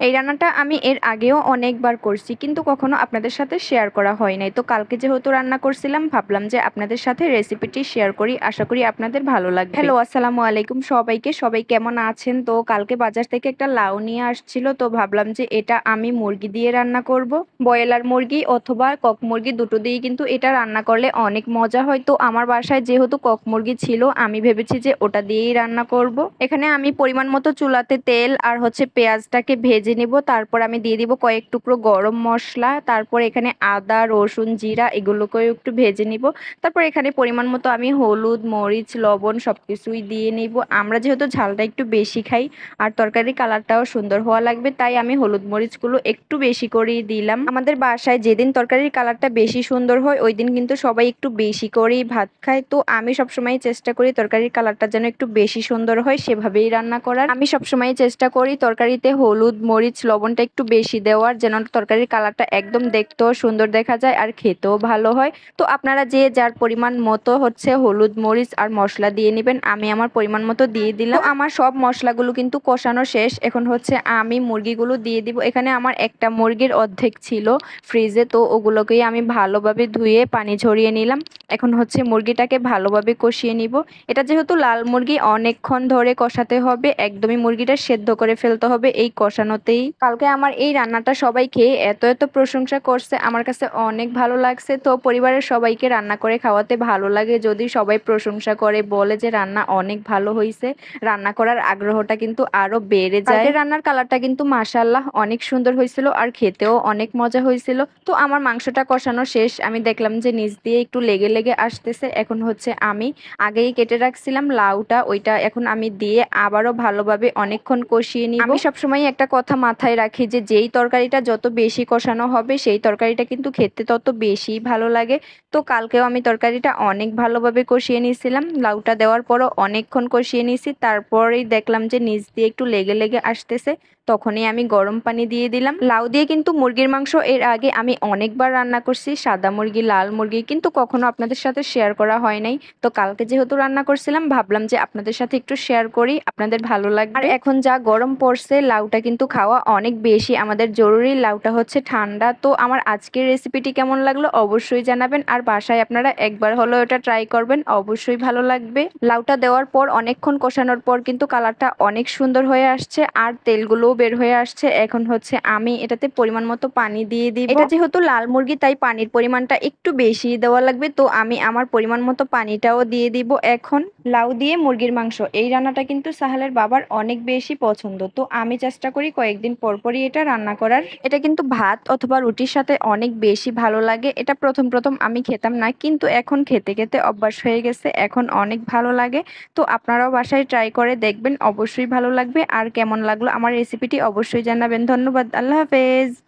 এই রান্নাটা আমি এর আগেও অনেকবার করছি, কিন্তু কখনো আপনাদের সাথে শেয়ার করা হয় নাই। তো কালকে যেহেতু রান্না করছিলাম, ভাবলাম যে আপনাদের সাথে রেসিপিটি শেয়ার করি। আশা করি আপনাদের ভালো লাগবে। হ্যালো, আসসালামু আলাইকুম সবাইকে। সবাই কেমন আছেন? তো কালকে বাজার থেকে একটা লাউ নিয়ে আসছিল, তো ভাবলাম যে এটা আমি মুরগি দিয়ে রান্না করব। ব্রয়লার মুরগি অথবা কক মুরগি দুটো দিয়েই কিন্তু এটা রান্না করলে অনেক মজা হয়। তো আমার বাসায় যেহেতু কক মুরগি ছিল, আমি ভেবেছি যে ওটা দিয়েই রান্না করব। এখানে আমি পরিমাণ মতো চুলাতে তেল আর পেঁয়াজটাকে ভেজে নিব। তারপর আমি দিয়ে দিব কয়েক টুকরো গরম মশলা। তারপর এখানে আদা, রসুন, জিরা এগুলোকেও একটু ভেজে নিব। তারপর এখানে পরিমাণ মতো আমি হলুদ, মরিচ, লবণ সবকিছুই দিয়ে নিব। আমরা যেহেতু ঝালটা একটু বেশি খাই আর তরকারির কালারটাও সুন্দর হওয়া লাগবে, তাই আমি হলুদ মরিচগুলো একটু বেশি করেই দিলাম। আমাদের বাসায় যেদিন তরকারির কালারটা বেশি সুন্দর হয় ওই দিন কিন্তু সবাই একটু বেশি করেই ভাত খায়। তো আমি সবসময় চেষ্টা করি তরকারির কালারটা যেন একটু বেশি সুন্দর হয় সেভাবেই রান্না করার। আমি সবসময় চেষ্টা করি তরকারিতে হলুদ, মরিচ, লবণটা একটু বেশি দেওয়ার, যেন তরকারির কালারটা একদম দেখতেও সুন্দর দেখা যায় আর খেতেও ভালো হয়। তো আপনারা যে যার পরিমাণ মতো হলুদ, মরিচ আর মশলা দিয়ে নেবেন। আমি আমার পরিমাণ মতো দিয়ে দিলাম। তো আমার সব মশলাগুলো কিন্তু কষানো শেষ। এখন আমি মুরগিগুলো দিয়ে দিব। এখানে আমার একটা মুরগির অর্ধেক ছিল ফ্রিজে, তো ওগুলোকেই আমি ভালোভাবে ধুয়ে পানি ঝরিয়ে নিলাম। এখন মুরগিটাকে ভালোভাবে কষিয়ে নিব। এটা যেহেতু লাল মুরগি, অনেকক্ষণ ধরে কষাতে হবে, একদমই মুরগিটা সেদ্ধ করে ফেলতে হবে এই কষানোতেই। কালকে আমার এই রান্নাটা সবাই খেয়ে এত এত প্রশংসা করছে, আমার কাছে অনেক ভালো লাগছে। তো পরিবারের সবাইকে রান্না করে খাওয়াতে ভালো লাগে যদি সবাই প্রশংসা করে, বলে যে রান্না অনেক ভালো হয়েছে। রান্না করার আগ্রহটা কিন্তু আরো বেড়ে যায়। রান্নার কালারটা কিন্তু মাশাআল্লাহ অনেক সুন্দর হয়েছিল আর খেতেও অনেক মজা হয়েছিল। তো আমার মাংসটা কষানো শেষ। আমি দেখলাম যে নিচ দিয়ে একটু লেগে লেগে আসতেছে। এখন আমি আগেই কেটে রাখছিলাম লাউটা, ওইটা এখন আমি দিয়ে আবারও ভালোভাবে অনেকক্ষণ কষিয়ে নিব। আমি সবসময় একটা কথা মাথায় রাখি যে যেই তরকারিটা যত বেশি কষানো হবে সেই তরকারিটা কিন্তু খেতে তত বেশি ভালো লাগে। তো কালকেও আমি তরকারিটা অনেক ভালোভাবে কষিয়ে নিয়েছিলাম। লাউটা দেওয়ার পরও অনেকক্ষণ কষিয়ে নিয়েছি। তারপরেই দেখলাম যে নিচ দিয়ে একটু লেগে লেগে আসতেছে, তখনই আমি গরম পানি দিয়ে দিলাম। লাউ দিয়ে কিন্তু মুরগির মাংস এর আগে আমি অনেকবার রান্না করছি, সাদা মুরগি, লাল মুরগি, কিন্তু কখনো আপনাদের সাথে শেয়ার করা হয় নাই। তো কালকে যেহেতু রান্না করছিলাম, ভাবলাম যে আপনাদের সাথে একটু শেয়ার করি, আপনাদের ভালো লাগবে। আর এখন যা গরম পড়ছে, লাউটা কিন্তু খাওয়া অনেক বেশি আমাদের জরুরি। লাউটা ঠান্ডা। তো আমার আজকের রেসিপিটি কেমন লাগলো অবশ্যই জানাবেন, আর বাসায় আপনারা একবার হলেও এটা ট্রাই করবেন, অবশ্যই ভালো লাগবে। লাউটা দেওয়ার পর অনেকক্ষণ কষানোর পর কিন্তু কালারটা অনেক সুন্দর হয়ে আসছে আর তেলগুলোও বের হয়ে আসছে। এখন আমি এটাতে পরিমাণ মতো পানি দিয়ে দিব। এটা যেহেতু লাল মুরগি, তাই পানির পরিমাণটা একটু বেশি দেওয়া লাগবে। তো আমি আমার পরিমাণ মতো পানিটাও দিয়ে দিব। এখন লাউ দিয়ে মুরগির মাংস, এই রান্নাটা কিন্তু সাহালের বাবার অনেক বেশি পছন্দ। তো আমি চেষ্টা করি কয়েকদিন পর পরই এটা রান্না করার। এটা কিন্তু ভাত অথবা রুটির সাথে অনেক বেশি ভালো লাগে। এটা প্রথম প্রথম আমি খেতাম না, কিন্তু এখন খেতে খেতে অভ্যাস হয়ে গেছে, এখন অনেক ভালো লাগে। তো আপনারাও বাসায় ট্রাই করে দেখবেন, অবশ্যই ভালো লাগবে। আর কেমন লাগলো আমার রেসিপিটি অবশ্যই জানাবেন। ধন্যবাদ। আল্লাহ হাফেজ।